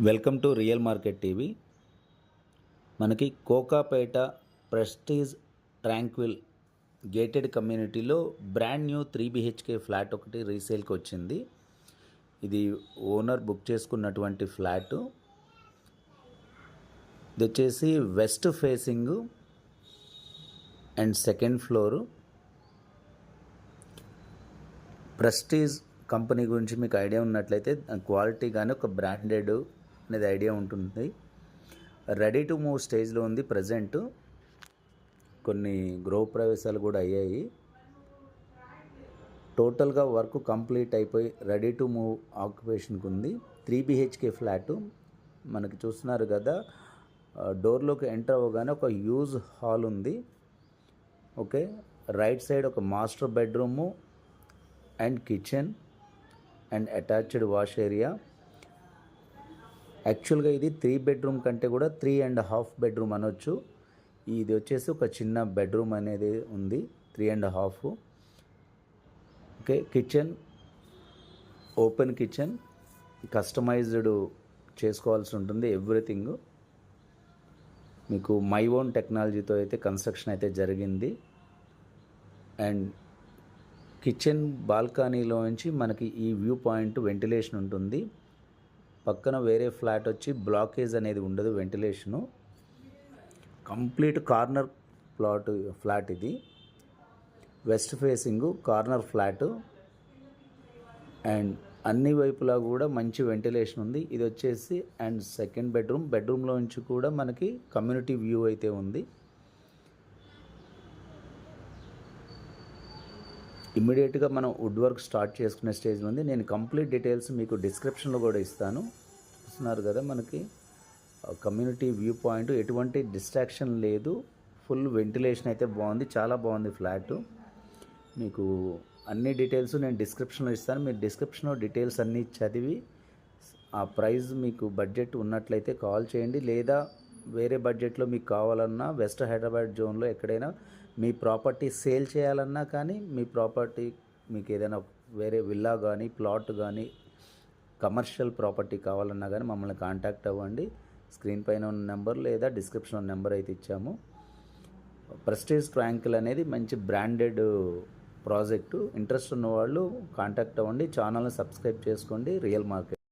Welcome to real market TV. మనకి Kokapet prestige tranquil gated కమ్యూనిటీలో brand new 3 BHK flat ఒకటి రీసేల్కి వచ్చింది. ఇది ఓనర్ బుక్ చేసుకున్నటువంటి ఫ్లాటు. ఇది వచ్చేసి west facing and second floor. Prestige company గురించి మీకు ఐడియా ఉన్నట్లయితే క్వాలిటీ కానీ ఒక బ్రాండెడ్ అనేది ఐడియా ఉంటుంది. రెడీ టు మూవ్ స్టేజ్లో ఉంది ప్రజెంట్. కొన్ని గృహప్రవేశాలు కూడా అయ్యాయి. టోటల్గా వర్క్ కంప్లీట్ అయిపోయి రెడీ టు మూవ్ ఆక్యుపేషన్కి ఉంది. 3 BHK ఫ్లాటు మనకి చూస్తున్నారు కదా. డోర్లోకి ఎంటర్ అవ్వగానే ఒక యూజ్ హాల్ ఉంది. ఓకే, రైట్ సైడ్ ఒక master bedroom and kitchen and attached wash area. యాక్చువల్గా ఇది 3 బెడ్రూమ్ కంటే కూడా 3.5 బెడ్రూమ్ అనొచ్చు. ఇది వచ్చేసి ఒక చిన్న బెడ్రూమ్ అనేది ఉంది, 3.5. Okay, kitchen open kitchen, customized చేసుకోవాల్సి ఉంటుంది ఎవ్రీథింగ్. మీకు మై ఓన్ టెక్నాలజీతో అయితే కన్స్ట్రక్షన్ అయితే జరిగింది. అండ్ కిచెన్ బాల్కనీలో నుంచి మనకి ఈ వ్యూ పాయింట్ వెంటిలేషన్ ఉంటుంది. పక్కన వేరే ఫ్లాట్ వచ్చి బ్లాకేజ్ అనేది ఉండదు, వెంటిలేషను. కంప్లీట్ కార్నర్ ఫ్లాట్ ఇది. West facing corner flat and అన్ని వైపులా కూడా మంచి వెంటిలేషన్ ఉంది. ఇది వచ్చేసి అండ్ సెకండ్ బెడ్రూమ్లో నుంచి కూడా మనకి కమ్యూనిటీ వ్యూ అయితే ఉంది. ఇమ్మీడియట్గా మనం వుడ్ వర్క్ స్టార్ట్ చేసుకునే స్టేజ్లో ఉంది. నేను కంప్లీట్ డీటెయిల్స్ మీకు డిస్క్రిప్షన్లో కూడా ఇస్తాను. చూస్తున్నారు కదా, మనకి కమ్యూనిటీ వ్యూ పాయింట్, ఎటువంటి డిస్ట్రాక్షన్ లేదు, ఫుల్ వెంటిలేషన్ అయితే బాగుంది, చాలా బాగుంది ఫ్లాట్. మీకు అన్ని డీటెయిల్స్ నేను డిస్క్రిప్షన్లో ఇస్తాను. మీరు డిస్క్రిప్షన్లో డీటెయిల్స్ అన్నీ చదివి ఆ ప్రైస్ మీకు బడ్జెట్ ఉన్నట్లయితే కాల్ చేయండి. లేదా వేరే బడ్జెట్లో మీకు కావాలన్నా వెస్ట్ హైదరాబాద్ జోన్లో ఎక్కడైనా మీ ప్రాపర్టీ సేల్ చేయాలన్నా కానీ, మీ ప్రాపర్టీ మీకు ఏదైనా వేరే విల్లా కానీ ప్లాట్ కానీ కమర్షియల్ ప్రాపర్టీ కావాలన్నా కానీ మమ్మల్ని కాంటాక్ట్ అవ్వండి. స్క్రీన్ పైన ఉన్న నెంబర్ లేదా డిస్క్రిప్షన్లో నెంబర్ అయితే ఇచ్చాము. ప్రెస్టీజ్ ట్రాంక్విల్ అనేది మంచి బ్రాండెడ్ ప్రాజెక్టు. ఇంట్రెస్ట్ ఉన్నవాళ్ళు కాంటాక్ట్ అవ్వండి. ఛానల్ని సబ్స్క్రైబ్ చేసుకోండి. Real market